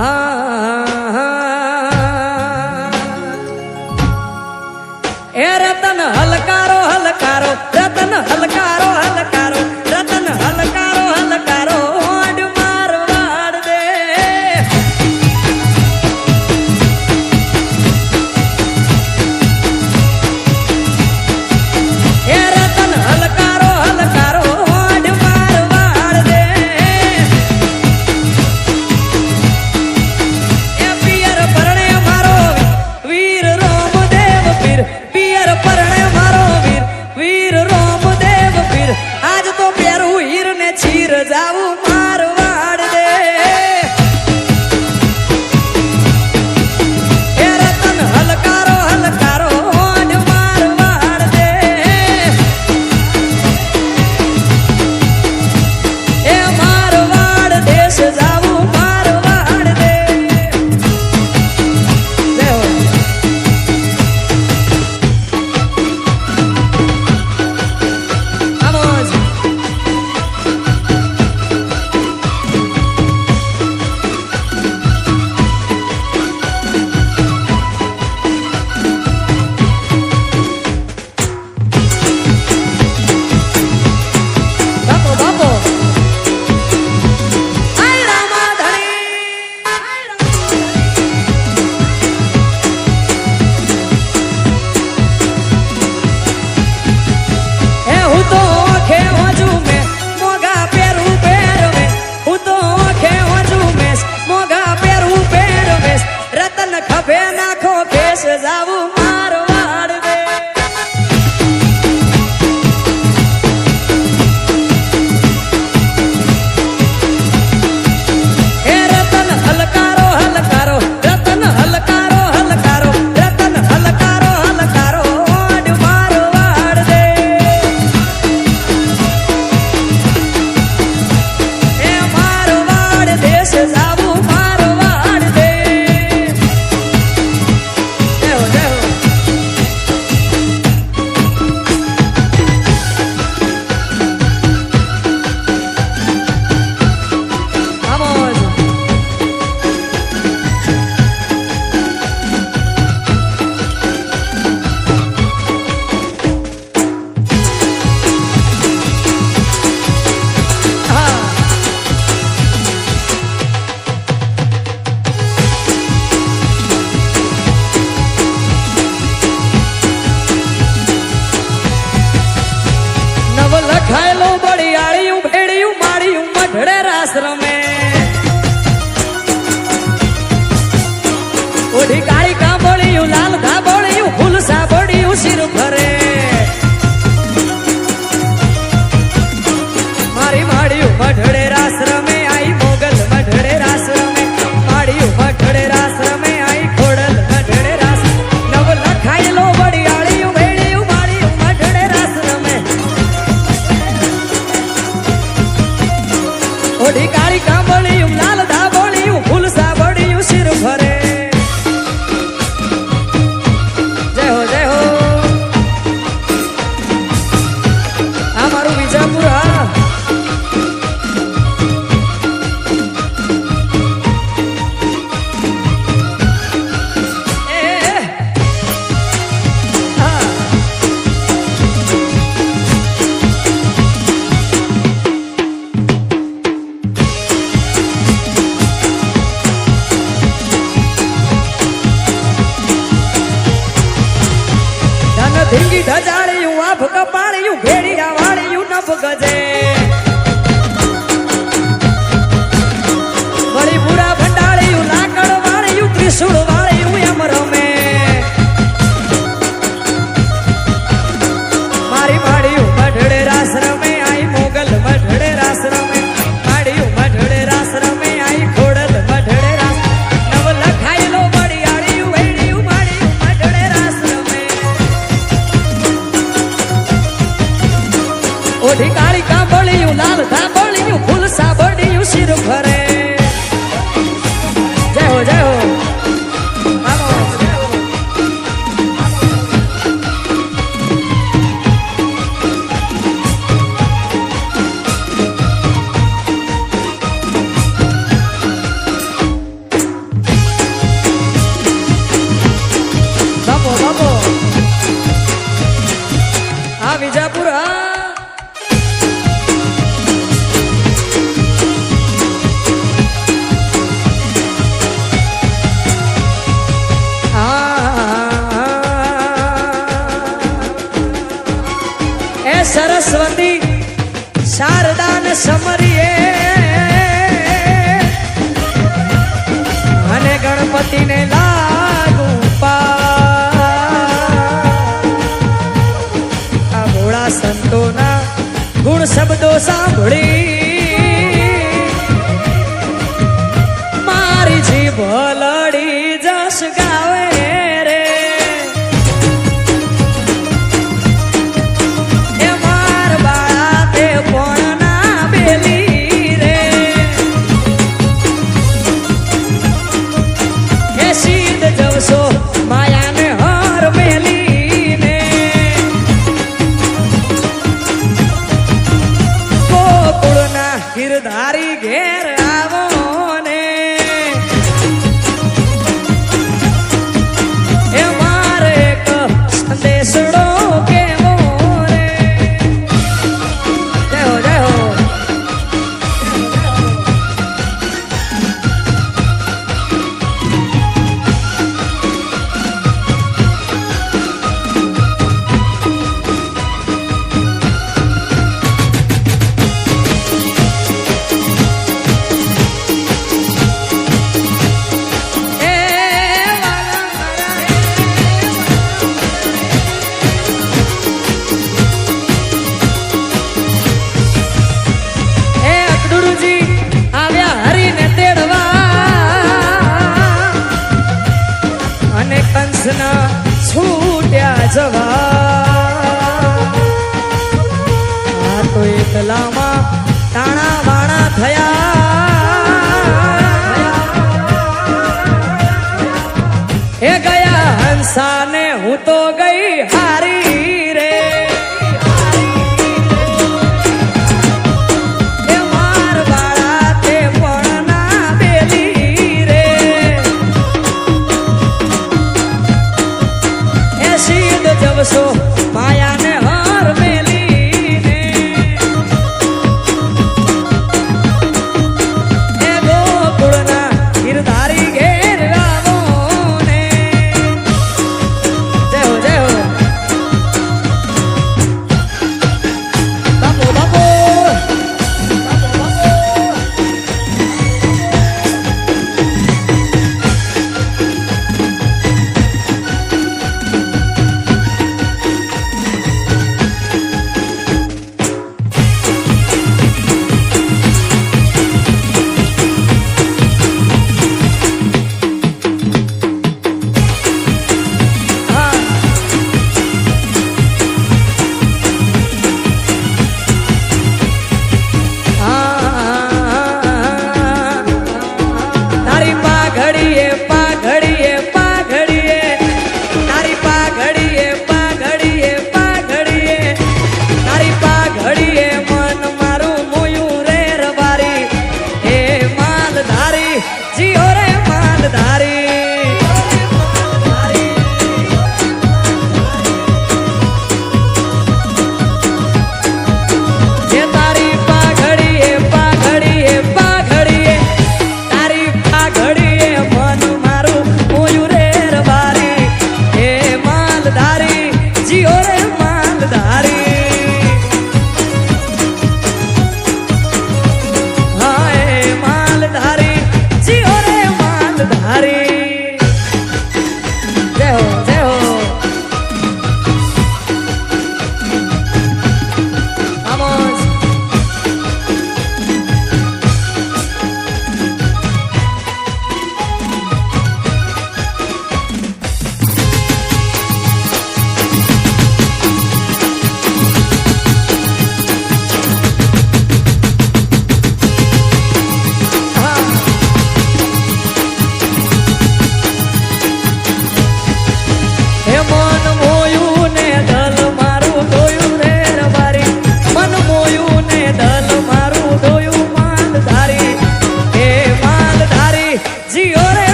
એ Ratan હલકારો હલકારો Ratan હલકારો હલકારો Ratan હલકારો હલકારો odd Marwar દે એ Ratan હલકારો હલકારો odd Marwar દે એ પિયર પરણે મારો વીર રોમદેવ પીર પિયર પરણે મારો વીર વીર રોમદેવ પીર આજ તો પેરું હીર ને ચીર જાવું મારવાડ દે એ રતન હલકારો હલકારો ઓડ મારવાડ દે એ મારવાડ દેશ જાવું મારવાડ દે જય હો Vamos. Bapo, bapo. Ay, Ramadhani. એ હું તો ઓખે હોજુ મે મોગા પેરું પહેરવે હું તો ઓખે હોજુ મે મોગા પેરું પહેરવે રતન ખભે નાખો કેસ જાવું મારવાડ દે એ રતન હલકારો હલકારો રતન હલકારો હલકારો રતન હલકારો હલકારો ઓડ મારવાડ દે એ મારવાડ દેશ જાવું મારવાડ દે જય હો જય હો Vamos. Ah. નવ લખાયેલો બળિયાળિયું ભેડિયું માળિયું મઢડે રાસ રમે ઓઢી કાળી કાંબળિયું લાલ ધાબળિયું ફૂલ સાબળિયું શિર ફરે મારી માળિયું મઢડે રાસ રમે આઈ મોગલ મઢડે રાસ રમે માળિયું મઢડે રાસ રમે આઈ ખોડલ મઢડે રાસ નવ લખાયેલો બળિયાળિયું ભેડિયું માળિયું મઢડે રાસ રમે ઓઢી કાળી કાંબળિયું લાલ ધાબળિયું ફૂલ સાબળિયું શિર ફરે જય હો જય હો આ મારું વિજાપુર હા એ હા ધન ધીંગી ઢજાળિયું આભ કપાળિયું ભેડિયા વાળિયું નભ ગજે વળી પૂરા ભંડાળિયું લાકડ વાળિયું ત્રિશુળ વાળિયું એમ રમે મારી માળિયું મઢડે રાસ રમે આઈ મોગલ મઢડે રાસ રમે માળિયું મઢડે રાસ રમે આઈ ખોડલ મઢડે રાસ નવ લખાયેલો બળિયાળિયું ભેડિયું માળિયું મઢડે રાસ રમે ભલડી જસ ગાવે રે એ માર બાળા તે પણ ના બેલી રે એ સીધ જવસો માયાને હર મેલી ને ગોકુળના ગિરધારી ઘેર આવો ને એ મારે એક સંદેશડો કેવો રે જય હો જય હો કંસના છૂટ્યા જવા આ તો એકલામાં તાણા વાણા થયા એ ગયા હંસાને હું તો ગઈ હારી રે એ માર બાળા તે પણ ના બેલી રે સીધ જવસો માયાને હર મેલી ને એ ગોકુળના ગિરધારી ઘેર આવો ને જય હો જય હો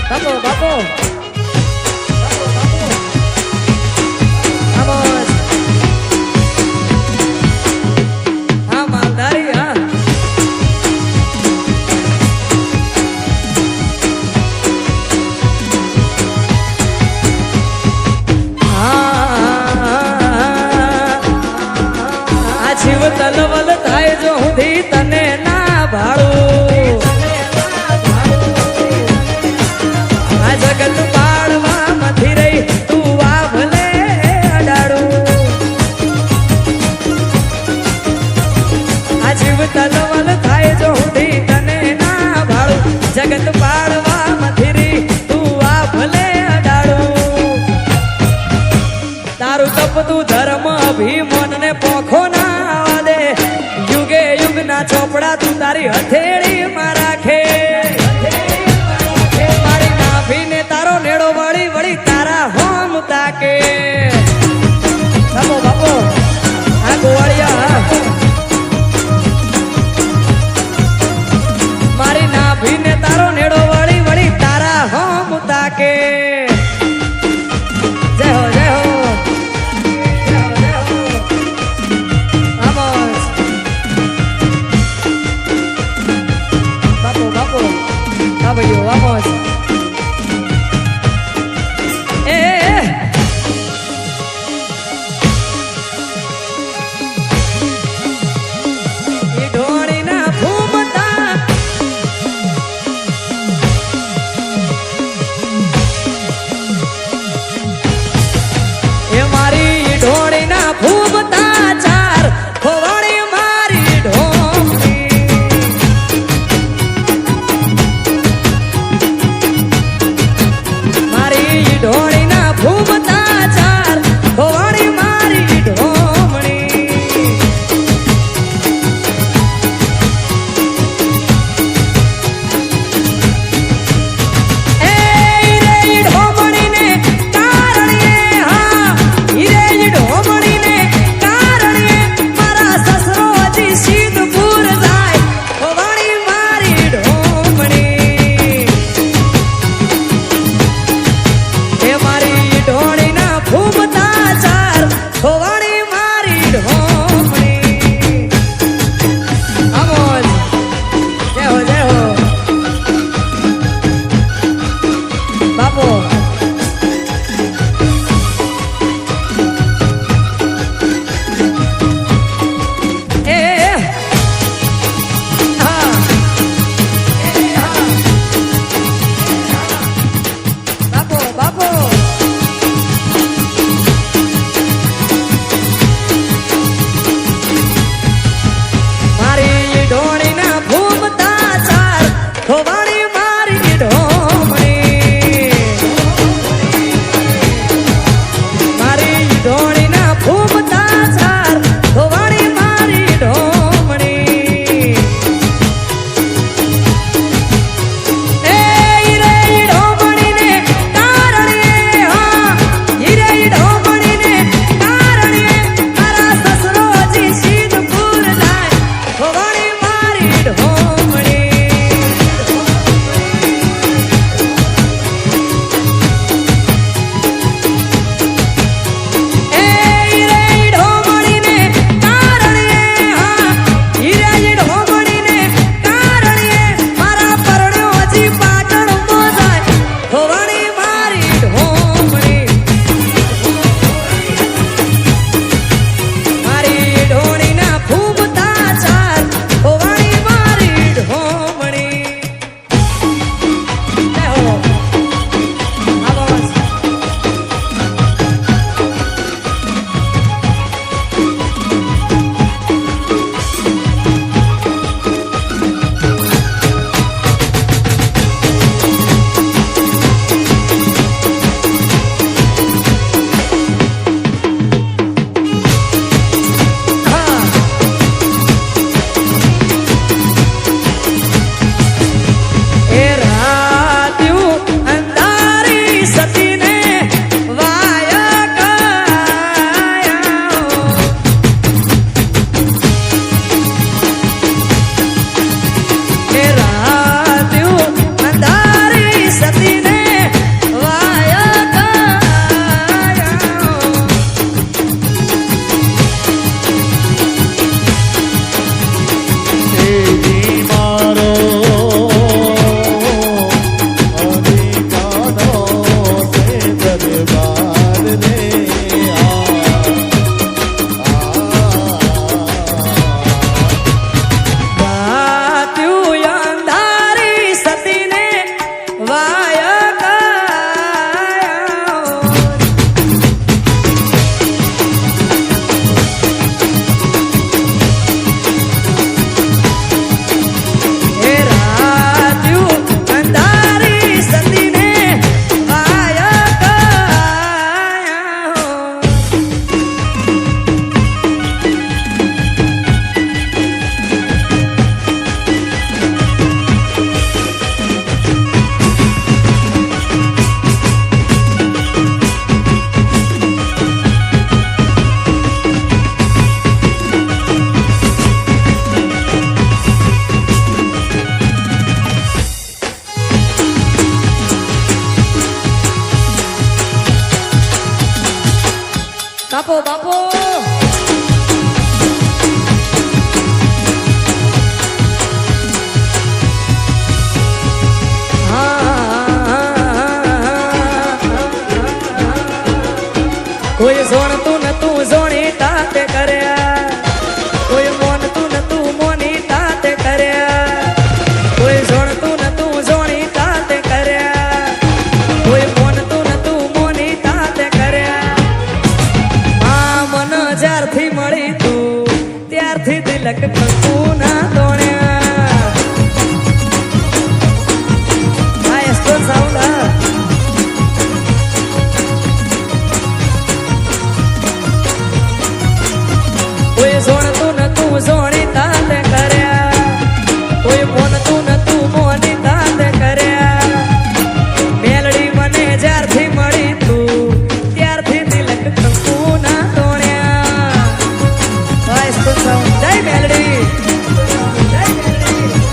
બાપો બાપો નાભી મોનને પોખો ના આવવા દે યુગે યુગના ચોપડા તું તારી હથેળી માં રાખે મારી નાભીને તારો નેડો વળી વળી તારા હોમ તાકે બાપો બાપો આ ગોવાળિયા મારી નાભીને તારો નેડો વળી વળી તારા હોમ તાકે જય હો જય હો જય હો જય હો બાપો બાપો કોઈ જોણતું નતું જોણી તાતે કર્યા કોઈ મોનતું નતું મોની તાતે કર્યા કોઈ જોણતું નતું જોણી તાતે કર્યા કોઈ મોનતું નતું મોની તાતે કર્યા આ મન જ્યારથી મળી તું ત્યારથી દિલક કંકુ ના દોણ્યા આ એસ્ટ્રો સાઉન્ડ કોઈ જોણતું નતું જોણી તાતે કર્યા કોઈ મોનતું નતું મોની તાતે કર્યા મેલડી મને જ્યારથી મળી તું ત્યારથી દિલક કંકુ ના દોણ્યા જય મેલડી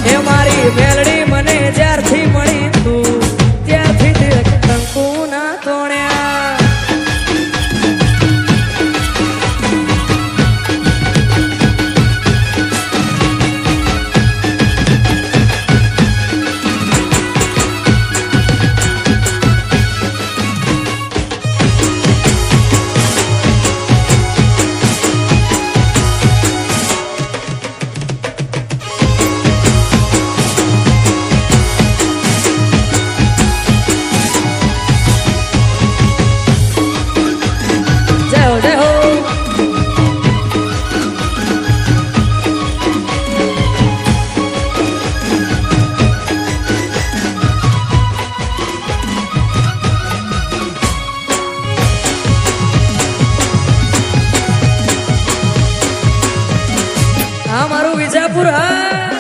એ મારી મેલડી મને જ્યારથી મળી તું ત્યારથી દિલક કંકુ ના દોણ્યા જય હો જય હો આ મારું વિજાપુર હા